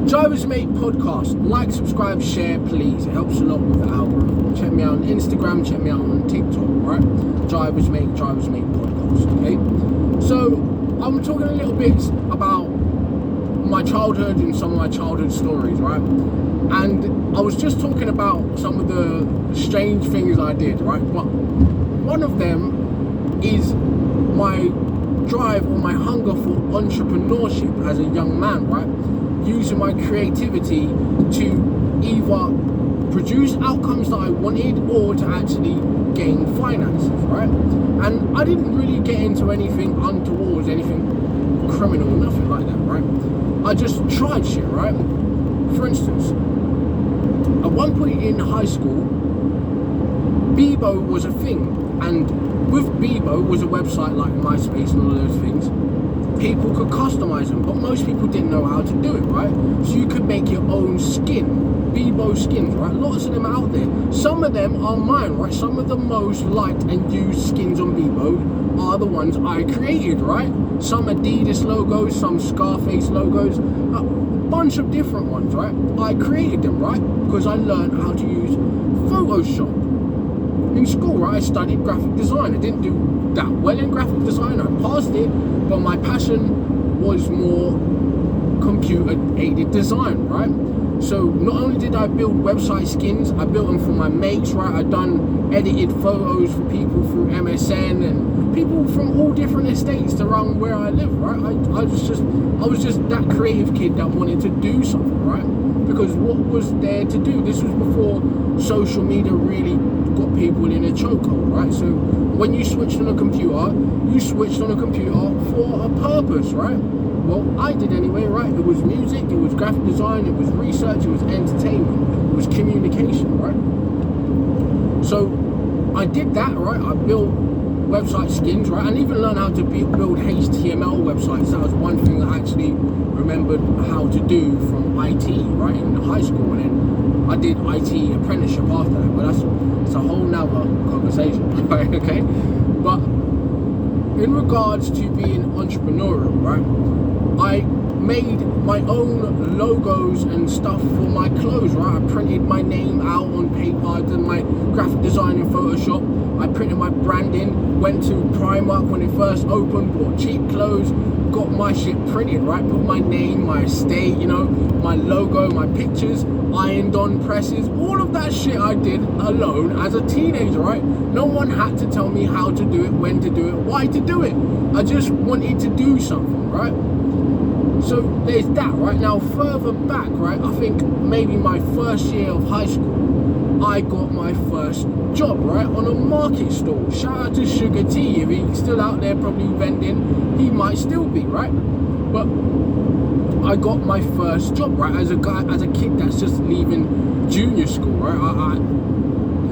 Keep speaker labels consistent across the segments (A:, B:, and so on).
A: Drivers Mate podcast. Like, subscribe, share, please. It helps a lot with the algorithm. Check me out on Instagram, check me out on TikTok, right? Drivers Mate podcast, okay? So, I'm talking a little bit about my childhood and some of my childhood stories, right? And I was just talking about some of the strange things I did, right? But one of them is my drive or my hunger for entrepreneurship as a young man, right? Using my creativity to either produce outcomes that I wanted or to actually gain finances, right? And I didn't really get into anything untoward, anything criminal, nothing like that, right? I just tried shit, right? For instance, at one point in high school, Bebo was a thing, and with Bebo was a website like MySpace and all those things. People could customize them, but most people didn't know how to do it, right? So you could make your own skin, Bebo skins, right? Lots of them out there. Some of them are mine, right? Some of the most liked and used skins on Bebo are the ones I created, right? Some Adidas logos, some Scarface logos, a bunch of different ones, right? I created them, right? Because I learned how to use Photoshop. In school, right, I studied graphic design. I didn't do that well in graphic design. I passed it, but my passion was more computer-aided design, right? So not only did I build website skins, I built them for my mates, right? I done edited photos for people through MSN and people from all different estates around where I live, right? I was just that creative kid that wanted to do something, right? Because what was there to do? This was before social media really got people in a chokehold, right? So when you switched on a computer, you switched on a computer for a purpose, right? Well, I did anyway, right? It was music, it was graphic design, it was research, it was entertainment, it was communication, right? So I did that, right? I built website skins, right? And even learned how to build HTML websites. That was one thing that I actually remembered how to do from IT, right, in high school. And then I did IT apprenticeship after that, but that's a whole nother conversation, right? Okay, but in regards to being entrepreneurial, right, I made my own logos and stuff for my clothes, right? I printed my name out on paper, I did my graphic design in Photoshop, I printed my branding, went to Primark when it first opened, bought cheap clothes, got my shit printed, right? Put my name, my estate, you know, my logo, my pictures, ironed on presses, all of that shit I did alone as a teenager, right? No one had to tell me how to do it, when to do it, why to do it. I just wanted to do something, right? So there's that, right? Now further back, right, I think maybe my first year of high school, I got my first job, right, on a market stall. Shout out to Sugar T, if he's still out there probably vending, he might still be, right? But I got my first job, right, as a kid that's just leaving junior school, right?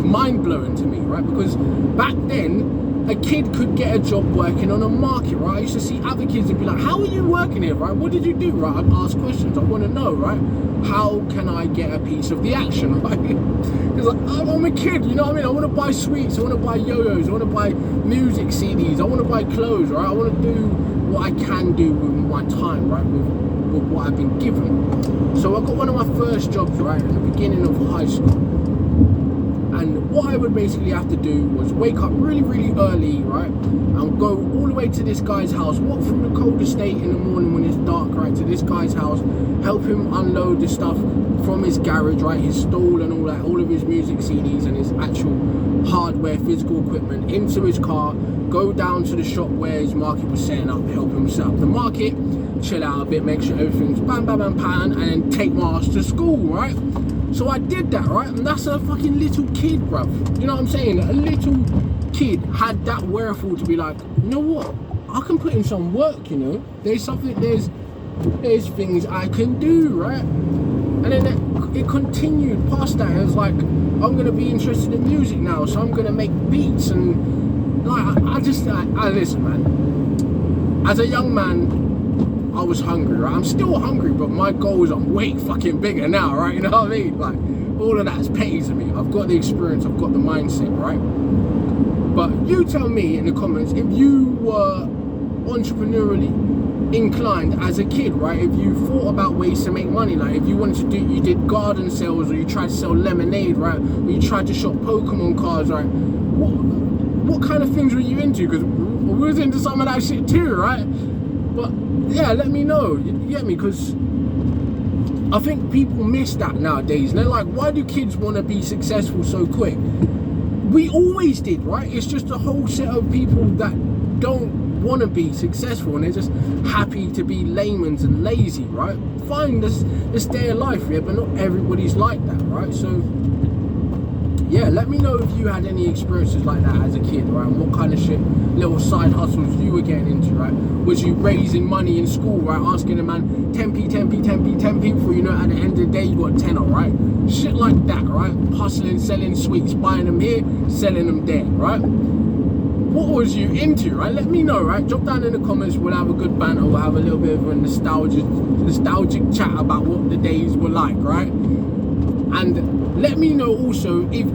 A: Mind-blowing to me, right? Because back then, a kid could get a job working on a market, right? I used to see other kids and be like, how are you working here, right? What did you do, right? I'd ask questions, I want to know, right? How can I get a piece of the action, right? Because like, I'm a kid, you know what I mean? I want to buy sweets, I want to buy yo-yos, I want to buy music CDs, I want to buy clothes, right? I want to do what I can do with my time, right? With what I've been given. So I got one of my first jobs, right, at the beginning of high school. And what I would basically have to do was wake up really, really early, right, and go all the way to this guy's house, walk through the cold estate in the morning when it's dark, right, to this guy's house, help him unload the stuff from his garage, right, his stall and all that, all of his music CDs and his actual hardware, physical equipment, into his car, go down to the shop where his market was setting up, help him set up the market, chill out a bit, make sure everything's bam, bam, bam, pan, and then take my ass to school, right? So I did that, right? And that's a fucking little kid, bruv. You know what I'm saying? A little kid had that wherewithal to be like, you know what? I can put in some work, you know? There's things I can do, right? And then it continued past that. It was like, I'm gonna be interested in music now, so I'm gonna make beats and like, I listen, man. As a young man, I was hungry, right? I'm still hungry, but my goals are way fucking bigger now, right? You know what I mean? Like, all of that's petty to me. I've got the experience, I've got the mindset, right? But you tell me in the comments if you were entrepreneurially inclined as a kid, right? If you thought about ways to make money, like if you wanted to do, you did garden sales, or you tried to sell lemonade, right? Or you tried to shop Pokemon cards, right? What kind of things were you into? Because we was into some of that shit too, right? But yeah, let me know. You get me? Because I think people miss that nowadays. And they're like, why do kids want to be successful so quick? We always did, right? It's just a whole set of people that don't want to be successful, and they're just happy to be laymen and lazy, right? Fine, this day of life, yeah, but not everybody's like that, right? So yeah, let me know if you had any experiences like that as a kid, right? And what kind of shit, little side hustles you were getting into, right? Was you raising money in school, right? Asking a man 10p, 10p, 10p, 10p, before you know, at the end of the day, you got 10, right? Shit like that, right? Hustling, selling sweets, buying them here, selling them there, right? What was you into, right? Let me know, right? Drop down in the comments. We'll have a good banter. We'll have a little bit of a nostalgic chat about what the days were like, right? And let me know also if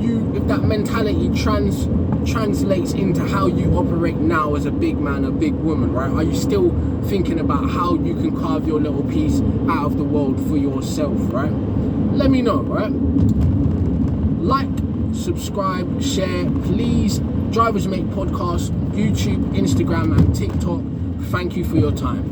A: that mentality translates into how you operate now as a big man, a big woman, right? Are you still thinking about how you can carve your little piece out of the world for yourself, right? Let me know, right? Like, subscribe, share, please. Drivers Make Podcast, YouTube, Instagram and TikTok. Thank you for your time.